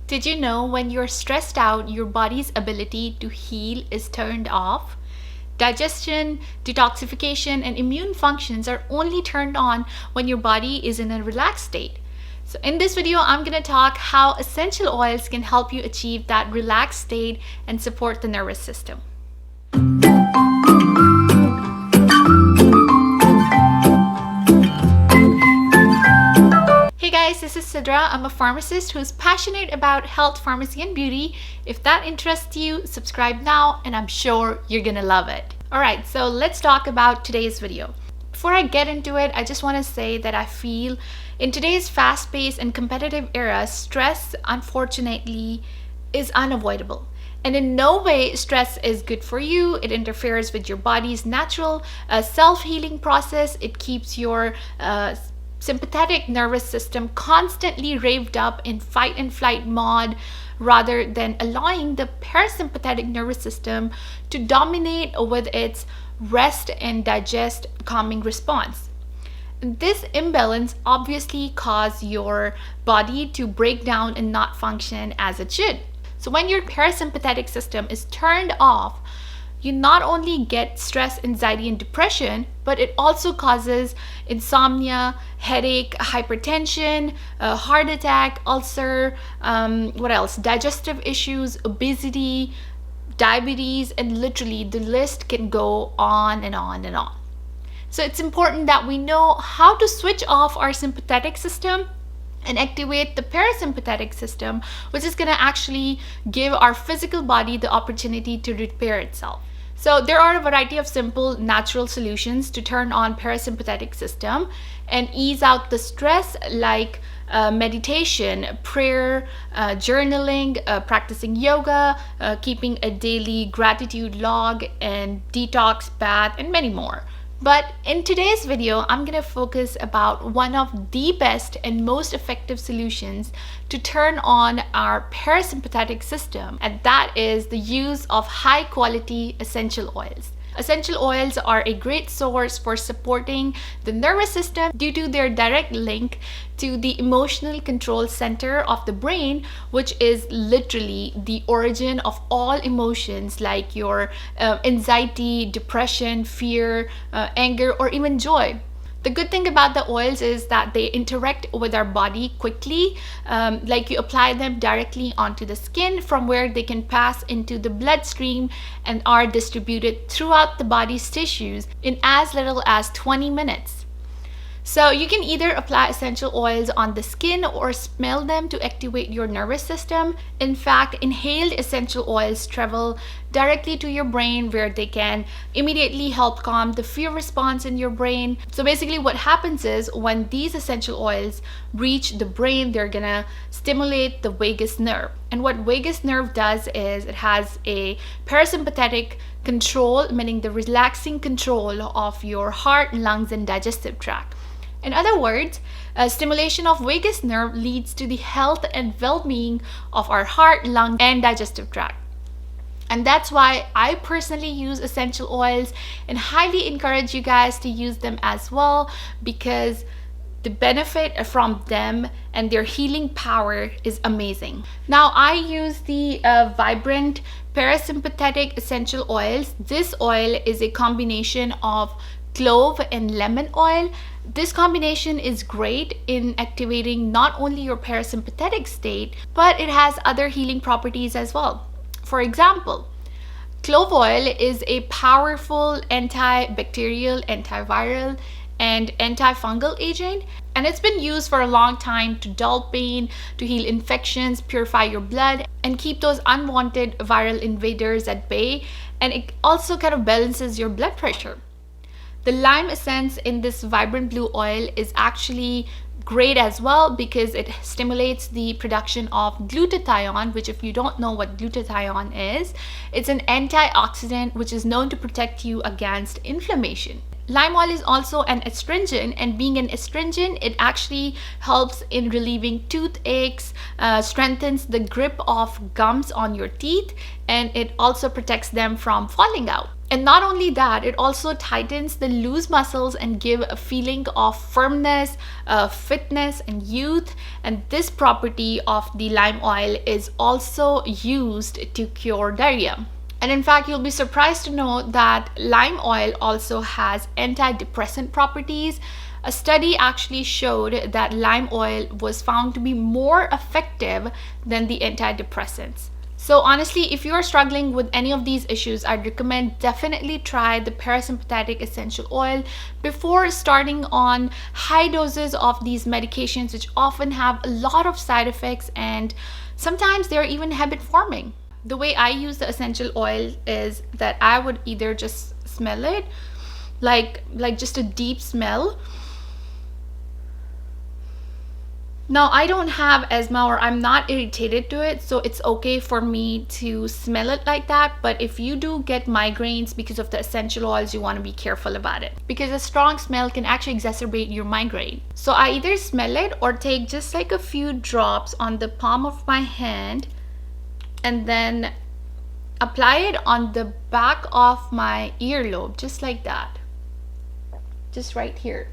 Did you know when you're stressed out, your body's ability to heal is turned off? Digestion, detoxification, and immune functions are only turned on when your body is in a relaxed state. So in this video, I'm going to talk how essential oils can help you achieve that relaxed state and support the nervous system. Hey guys, this is Sidra. I'm a pharmacist who's passionate about health, pharmacy, and beauty. If that interests you, subscribe now and I'm sure you're gonna love it. Alright, so let's talk about today's video. Before I get into it, I just want to say that I feel in today's fast-paced and competitive era, stress, unfortunately, is unavoidable. And in no way stress is good for you. It interferes with your body's natural self-healing process. It keeps your sympathetic nervous system constantly revved up in fight and flight mode rather than allowing the parasympathetic nervous system to dominate with its rest and digest calming response. This imbalance obviously causes your body to break down and not function as it should. So when your parasympathetic system is turned off, you not only get stress, anxiety, and depression, but it also causes insomnia, headache, hypertension, heart attack, ulcer, digestive issues, obesity, diabetes, and literally the list can go on and on and on. So it's important that we know how to switch off our sympathetic system and activate the parasympathetic system, which is going to actually give our physical body the opportunity to repair itself. So there are a variety of simple natural solutions to turn on parasympathetic system and ease out the stress, like meditation, prayer, journaling, practicing yoga, keeping a daily gratitude log, and detox bath, and many more. But in today's video, I'm going to focus about one of the best and most effective solutions to turn on our parasympathetic system, and that is the use of high quality essential oils. Essential oils are a great source for supporting the nervous system due to their direct link to the emotional control center of the brain, which is literally the origin of all emotions like your anxiety, depression, fear, anger, or even joy. The good thing about the oils is that they interact with our body quickly, like you apply them directly onto the skin from where they can pass into the bloodstream and are distributed throughout the body's tissues in as little as 20 minutes. So you can either apply essential oils on the skin or smell them to activate your nervous system. In fact, inhaled essential oils travel directly to your brain where they can immediately help calm the fear response in your brain. So basically what happens is when these essential oils reach the brain, they're gonna stimulate the vagus nerve. And what vagus nerve does is it has a parasympathetic control, meaning the relaxing control of your heart, lungs, and digestive tract. In other words, stimulation of vagus nerve leads to the health and well-being of our heart, lung, and digestive tract. And that's why I personally use essential oils and highly encourage you guys to use them as well, because the benefit from them and their healing power is amazing. Now I use the Vibrant Parasympathetic Essential Oils. This oil is a combination of clove and lemon oil. This combination is great in activating not only your parasympathetic state, but it has other healing properties as well. For example, clove oil is a powerful antibacterial, antiviral, and antifungal agent, and it's been used for a long time to dull pain, to heal infections, purify your blood, and keep those unwanted viral invaders at bay. And it also kind of balances your blood pressure. The lime essence in this vibrant blue oil is actually great as well because it stimulates the production of glutathione, which, if you don't know what glutathione is, it's an antioxidant which is known to protect you against inflammation. Lime oil is also an astringent, and being an astringent, it actually helps in relieving toothaches, strengthens the grip of gums on your teeth, and it also protects them from falling out. And not only that, it also tightens the loose muscles and give a feeling of firmness, fitness, and youth. And this property of the lime oil is also used to cure diarrhea. And in fact, you'll be surprised to know that lime oil also has antidepressant properties. A study actually showed that lime oil was found to be more effective than the antidepressants. So honestly, if you are struggling with any of these issues, I'd recommend definitely try the parasympathetic essential oil before starting on high doses of these medications, which often have a lot of side effects and sometimes they're even habit forming. The way I use the essential oil is that I would either just smell it, like just a deep smell. Now, I don't have asthma or I'm not irritated to it, so it's okay for me to smell it like that. But if you do get migraines because of the essential oils, you want to be careful about it, because a strong smell can actually exacerbate your migraine. So I either smell it or take just like a few drops on the palm of my hand and then apply it on the back of my earlobe, just like that, just right here.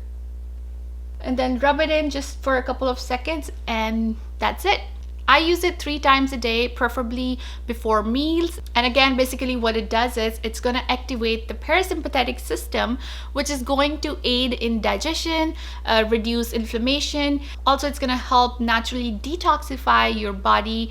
And then rub it in just for a couple of seconds and that's it. I use it 3 times a day, preferably before meals. And again, basically what it does is it's going to activate the parasympathetic system, which is going to aid in digestion, reduce inflammation. Also, it's going to help naturally detoxify your body,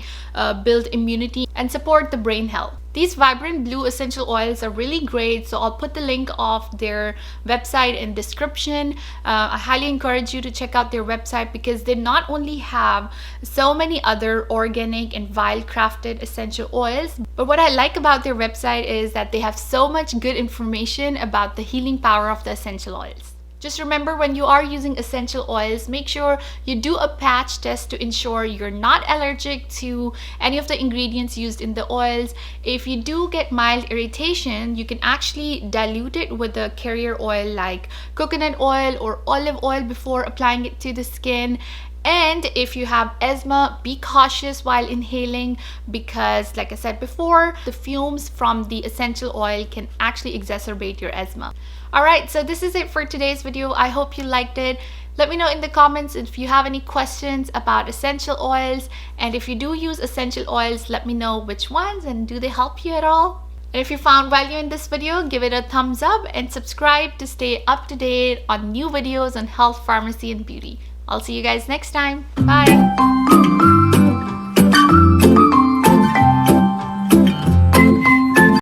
build immunity, and support the brain health. These vibrant blue essential oils are really great, so I'll put the link of their website in description. I highly encourage you to check out their website because they not only have so many other organic and wild-crafted essential oils, but what I like about their website is that they have so much good information about the healing power of the essential oils. Just remember, when you are using essential oils, make sure you do a patch test to ensure you're not allergic to any of the ingredients used in the oils. If you do get mild irritation, you can actually dilute it with a carrier oil like coconut oil or olive oil before applying it to the skin. And if you have asthma, be cautious while inhaling because, like I said before, the fumes from the essential oil can actually exacerbate your asthma. Alright, so this is it for today's video. I hope you liked it. Let me know in the comments if you have any questions about essential oils. And if you do use essential oils, let me know which ones and do they help you at all? And if you found value in this video, give it a thumbs up and subscribe to stay up to date on new videos on health, pharmacy, and beauty. I'll see you guys next time. Bye!